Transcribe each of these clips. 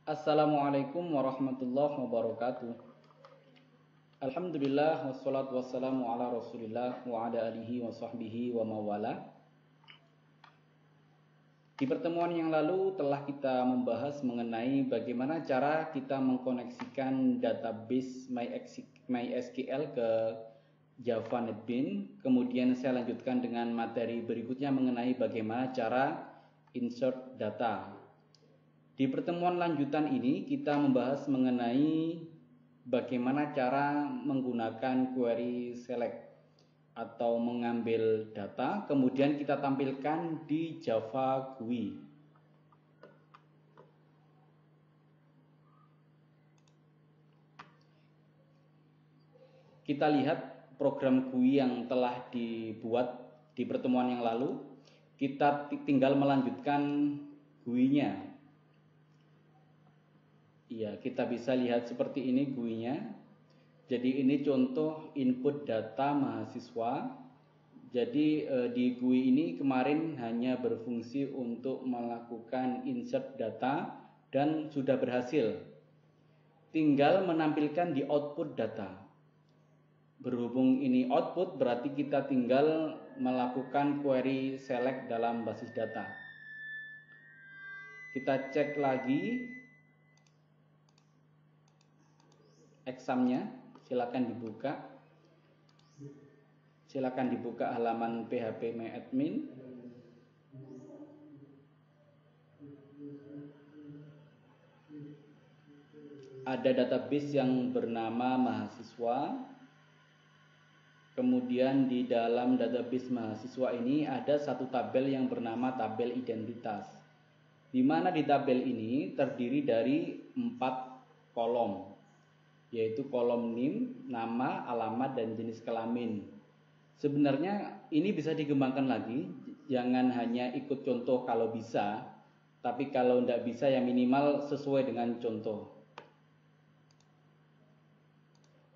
Assalamualaikum warahmatullahi wabarakatuh. Alhamdulillah wassalatu wassalamu ala Rasulillah wa ala alihi wa sahbihi wa mawala. Di pertemuan yang lalu telah kita membahas mengenai bagaimana cara kita mengkoneksikan database MySQL ke Java NetBeans. Kemudian saya lanjutkan dengan materi berikutnya mengenai bagaimana cara insert data. Di pertemuan lanjutan ini kita membahas mengenai bagaimana cara menggunakan query select atau mengambil data kemudian kita tampilkan di Java GUI. Kita lihat program GUI yang telah dibuat di pertemuan yang lalu. Kita tinggal melanjutkan GUI-nya. Iya, kita bisa lihat seperti ini GUI-nya. Jadi ini contoh input data mahasiswa. Jadi di GUI ini kemarin hanya berfungsi untuk melakukan insert data dan sudah berhasil. Tinggal menampilkan di output data. Berhubung ini output berarti kita tinggal melakukan query select dalam basis data. Kita cek lagi examnya, silakan dibuka. Silakan dibuka halaman phpMyAdmin. Ada database yang bernama mahasiswa. Kemudian di dalam database mahasiswa ini ada satu tabel yang bernama tabel identitas. Di mana di tabel ini terdiri dari 4 kolom. Yaitu kolom NIM, nama, alamat, dan jenis kelamin. Sebenarnya ini bisa dikembangkan lagi, jangan hanya ikut contoh kalau bisa, tapi kalau tidak bisa ya minimal sesuai dengan contoh.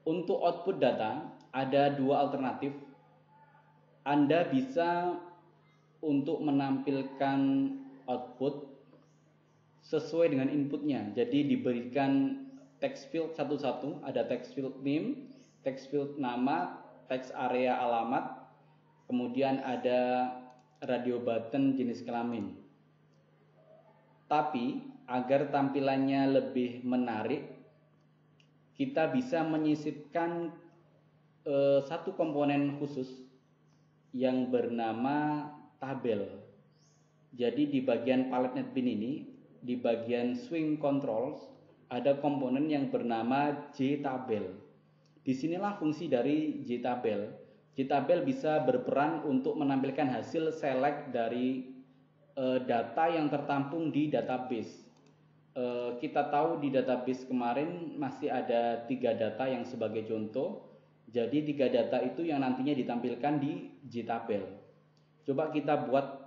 Untuk output data ada 2 alternatif. Anda bisa untuk menampilkan output sesuai dengan inputnya, jadi diberikan text field satu-satu, ada text field name, text field nama, text area alamat, kemudian ada radio button jenis kelamin. Tapi agar tampilannya lebih menarik, kita bisa menyisipkan satu komponen khusus yang bernama tabel. Jadi di bagian palette NetBeans ini, di bagian swing controls, ada komponen yang bernama JTabel. Disinilah fungsi dari JTabel. JTabel bisa berperan untuk menampilkan hasil select dari data yang tertampung di database. Kita tahu di database kemarin masih ada 3 data yang sebagai contoh. Jadi 3 data itu yang nantinya ditampilkan di JTabel. Coba kita buat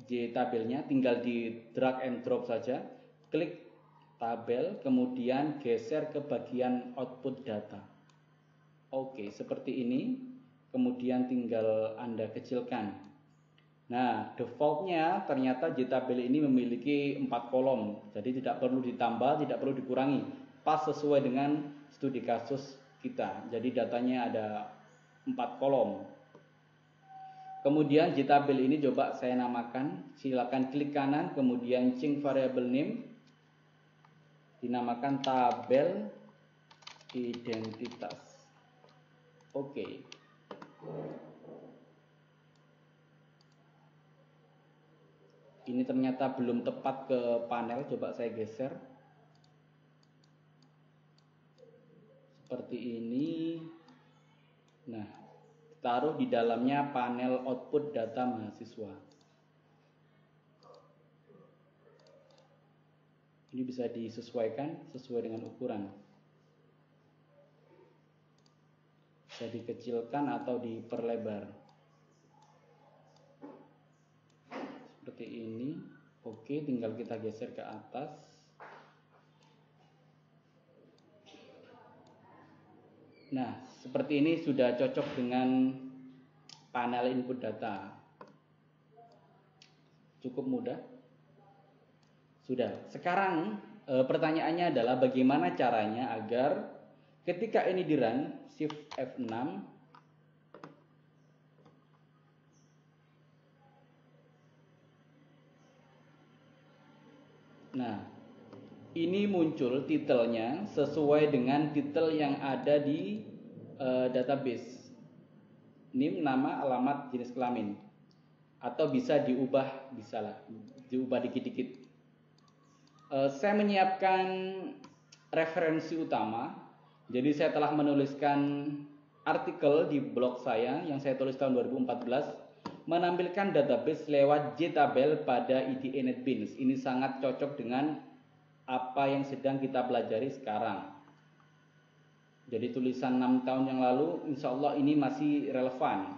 JTabelnya, tinggal di drag and drop saja. Klik tabel, kemudian geser ke bagian output data. Oke, seperti ini. Kemudian tinggal Anda kecilkan. Nah, defaultnya ternyata JTabel ini memiliki 4 kolom. Jadi tidak perlu ditambah, tidak perlu dikurangi. Pas sesuai dengan studi kasus kita. Jadi datanya ada 4 kolom. Kemudian JTabel ini coba saya namakan. Silakan klik kanan, kemudian change variable name. Dinamakan tabel identitas. Oke. Ini ternyata belum tepat ke panel, coba saya geser. Seperti ini. Nah, taruh di dalamnya panel output data mahasiswa. Ini bisa disesuaikan sesuai dengan ukuran. Bisa dikecilkan atau diperlebar. Seperti ini. Oke, tinggal kita geser ke atas. Nah, seperti ini sudah cocok dengan panel input data. Cukup mudah. Sudah. Sekarang pertanyaannya adalah bagaimana caranya agar ketika ini di run, shift F6, nah ini muncul titelnya sesuai dengan titel yang ada di database. NIM, nama, alamat, jenis kelamin. Atau bisa diubah, bisalah diubah dikit-dikit. Saya menyiapkan referensi utama. Jadi saya telah menuliskan artikel di blog saya yang saya tulis tahun 2014 menampilkan database lewat JTabel pada IDE NetBeans. Ini sangat cocok dengan apa yang sedang kita pelajari sekarang. Jadi tulisan 6 tahun yang lalu insya Allah ini masih relevan.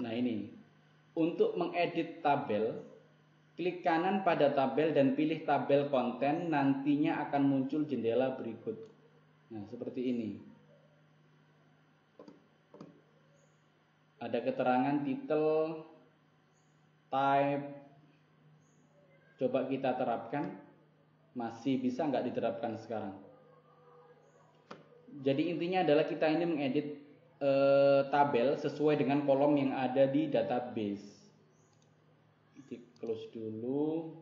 Nah ini, untuk mengedit tabel, klik kanan pada tabel dan pilih tabel konten, nantinya akan muncul jendela berikut. Nah seperti ini. Ada keterangan titel, type. Coba kita terapkan. Masih bisa nggak diterapkan sekarang? Jadi intinya adalah kita ini mengedit tabel sesuai dengan kolom yang ada di database. Di close dulu.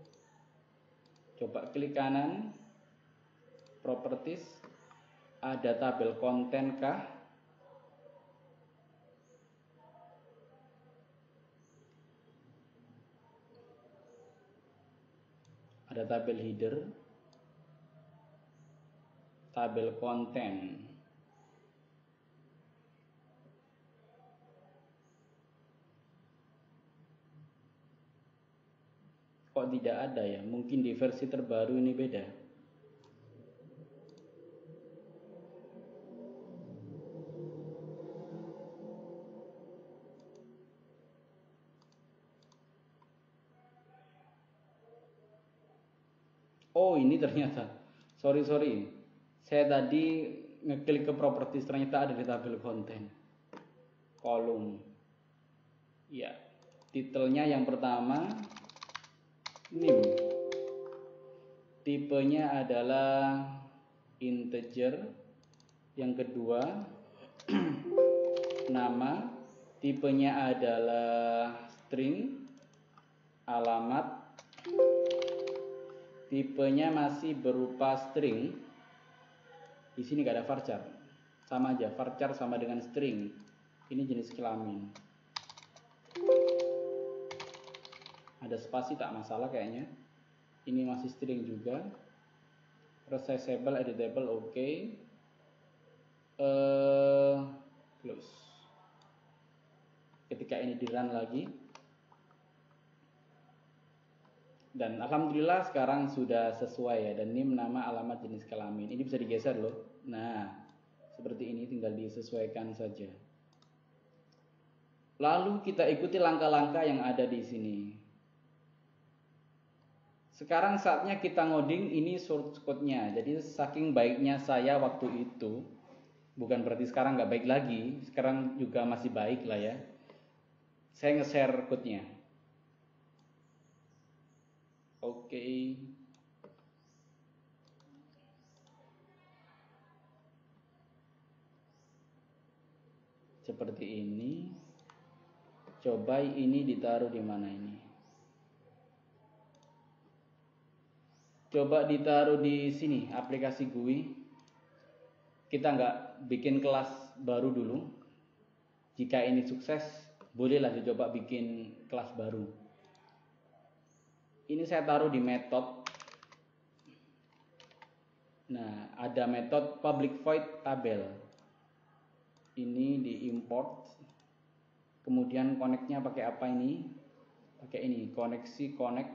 Coba klik kanan, properties, ada tabel konten kah? Ada tabel header, tabel konten. Kok tidak ada ya? Mungkin di versi terbaru ini beda. Oh ini ternyata. Sorry. Saya tadi ngeklik ke properties, ternyata ada di tabel konten. Kolom. Ya. Titelnya yang pertama NIM. Tipenya adalah integer. Yang kedua nama. Tipenya adalah string. Alamat. Tipenya masih berupa string. Di sini gak ada varchar. Sama aja, varchar sama dengan string. Ini jenis kelamin. Ada spasi tak masalah kayaknya. Ini masih string juga. Resizable, editable, oke. Close. Ketika ini di run lagi. Dan alhamdulillah sekarang sudah sesuai ya. Dan NIM, nama, alamat, jenis kelamin. Ini bisa digeser loh. Nah, seperti ini tinggal disesuaikan saja. Lalu kita ikuti langkah-langkah yang ada di sini. Sekarang saatnya kita ngoding, ini source code-nya. Jadi saking baiknya saya waktu itu, bukan berarti sekarang nggak baik lagi. Sekarang juga masih baik lah ya. Saya nge-share code-nya. Oke. Seperti ini. Coba ini ditaruh di mana ini? Coba ditaruh di sini, aplikasi GUI. Kita nggak bikin kelas baru dulu. Jika ini sukses, bolehlah dicoba bikin kelas baru. Ini saya taruh di method. Nah, ada metode public void tabel. Ini diimport. Kemudian connect-nya pakai apa ini? Pakai ini, koneksi connect.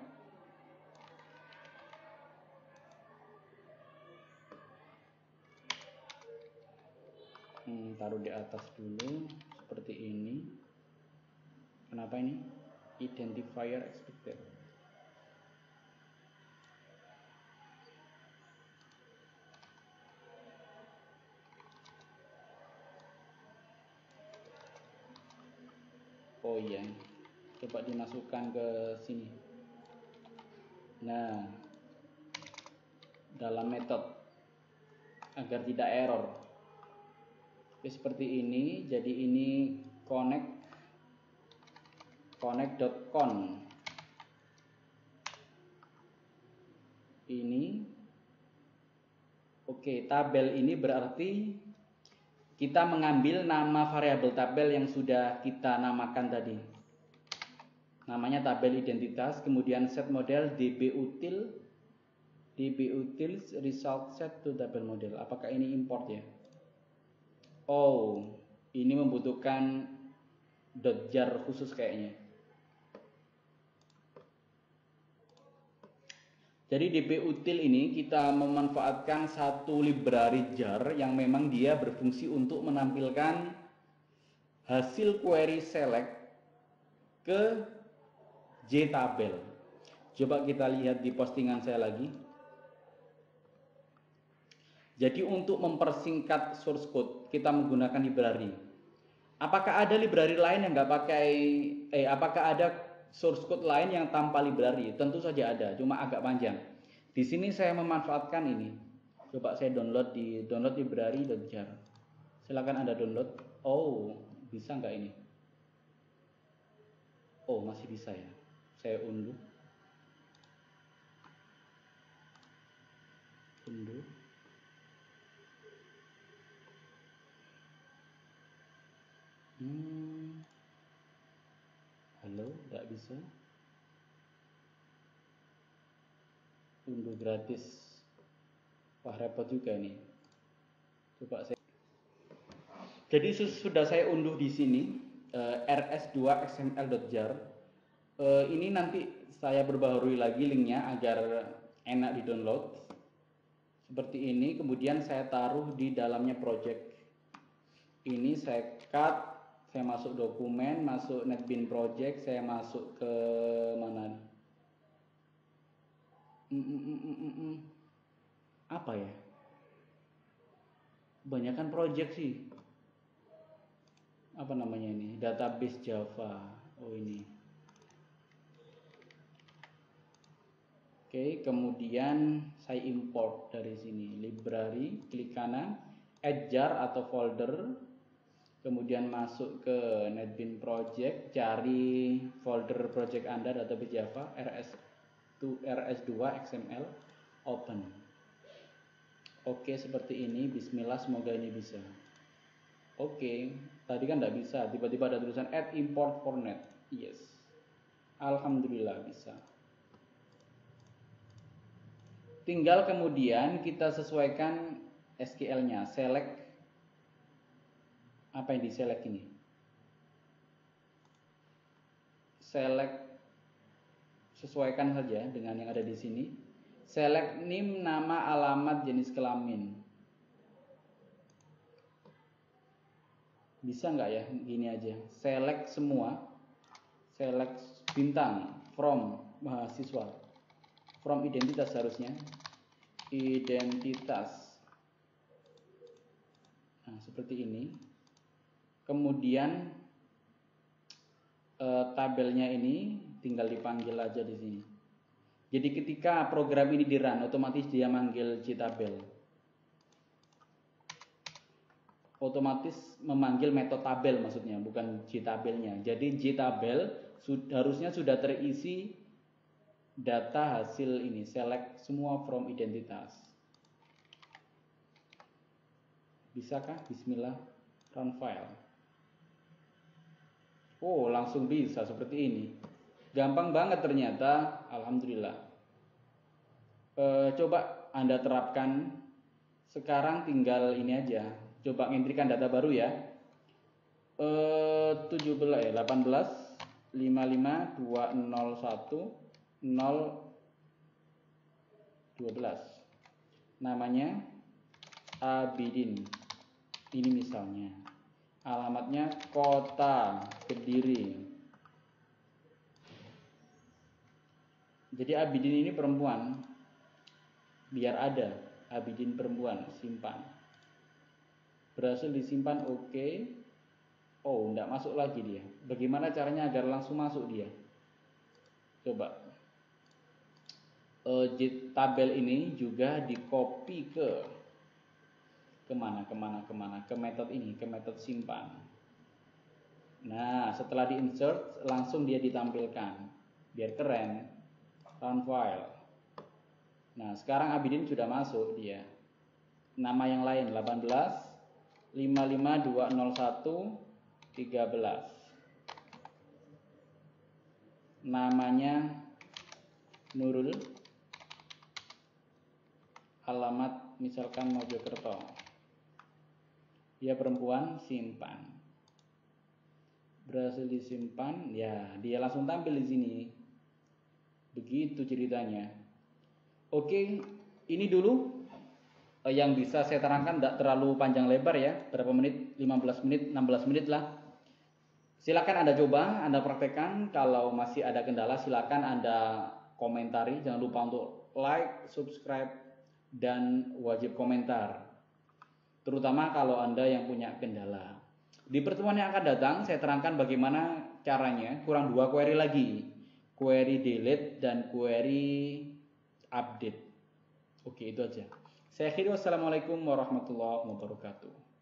Taruh di atas dulu seperti ini. Kenapa ini? Identifier expected. Oh iya. Coba dimasukkan ke sini. Nah, dalam metode agar tidak error. Oke, seperti ini. Jadi ini connect.con. Ini. Oke, tabel ini berarti kita mengambil nama variabel tabel yang sudah kita namakan tadi. Namanya tabel identitas, kemudian set model dbutil result set to tabel model. Apakah ini import ya? Oh, ini membutuhkan .jar khusus kayaknya. Jadi dbutil ini kita memanfaatkan satu library jar yang memang dia berfungsi untuk menampilkan hasil query select ke JTabel. Coba kita lihat di postingan saya lagi. Jadi untuk mempersingkat source code kita menggunakan library. Apakah ada library lain yang nggak pakai? Apakah ada source code lain yang tanpa library? Tentu saja ada, cuma agak panjang. Di sini saya memanfaatkan ini. Coba saya download di download library.jar. Silakan Anda download. Oh, bisa nggak ini? Oh, masih bisa ya. Saya unduh. Unduh. Halo, nggak bisa. Unduh gratis. Wah, repot juga nih. Coba saya. Jadi sudah saya unduh di sini rs2xml.jar. Ini nanti saya perbaharui lagi linknya agar enak di-download. Seperti ini, kemudian saya taruh di dalamnya project. Ini saya cut, saya masuk dokumen, masuk NetBeans project, saya masuk ke mana? Apa ya? Kebanyakan project sih. Apa namanya ini? Database Java. Oh ini. Oke, kemudian saya import dari sini library, klik kanan, add jar atau folder, kemudian masuk ke NetBeans project, cari folder project Anda database Java rs2 xml, open. Oke, seperti ini. Bismillah, semoga ini bisa. Oke, tadi kan tidak bisa, tiba-tiba ada tulisan add import for net. Yes, alhamdulillah bisa. Tinggal kemudian kita sesuaikan SQL-nya, select. Apa yang di select ini? Select, sesuaikan saja dengan yang ada di sini. Select name, nama, alamat, jenis kelamin. Bisa nggak ya gini aja? Select semua. Select bintang, from mahasiswa, from identitas harusnya. Identitas. Nah, seperti ini. Kemudian tabelnya ini tinggal dipanggil aja di sini. Jadi ketika program ini di-run, otomatis dia manggil JTabel. Otomatis memanggil metode tabel maksudnya, bukan JTabelnya. Jadi JTabel harusnya sudah terisi data hasil ini, select semua from identitas. Bisakah? Bismillah, run file. Oh, langsung bisa seperti ini. Gampang banget ternyata, alhamdulillah. Coba Anda terapkan. Sekarang tinggal ini aja. Coba ngintrikan data baru ya. 18 55 201 012. Namanya Abidin. Ini misalnya. Alamatnya Kota Kediri. Jadi Abidin ini perempuan. Biar ada Abidin perempuan, simpan. Berhasil disimpan, oke. Oh, enggak masuk lagi dia. Bagaimana caranya agar langsung masuk dia? Coba. Tabel ini juga di copy ke kemana, ke metode ini, ke metode simpan. Nah, setelah di insert langsung dia ditampilkan biar keren. Run file. Nah, sekarang Abidin sudah masuk dia. Nama yang lain 18 55201 13. Namanya Nurul. Alamat misalkan Mojokerto. Dia perempuan, simpan. Berhasil disimpan, ya dia langsung tampil di sini. Begitu ceritanya. Oke, ini dulu yang bisa saya terangkan, tidak terlalu panjang lebar ya. Berapa menit? 15 menit, 16 menit lah. Silakan Anda coba, Anda praktekkan. Kalau masih ada kendala silakan Anda komentari. Jangan lupa untuk like, subscribe, dan wajib komentar. Terutama kalau Anda yang punya kendala. Di pertemuan yang akan datang saya terangkan bagaimana caranya, kurang 2 query lagi. Query delete dan query update. Oke, itu aja. Saya akhiri, wassalamualaikum warahmatullahi wabarakatuh.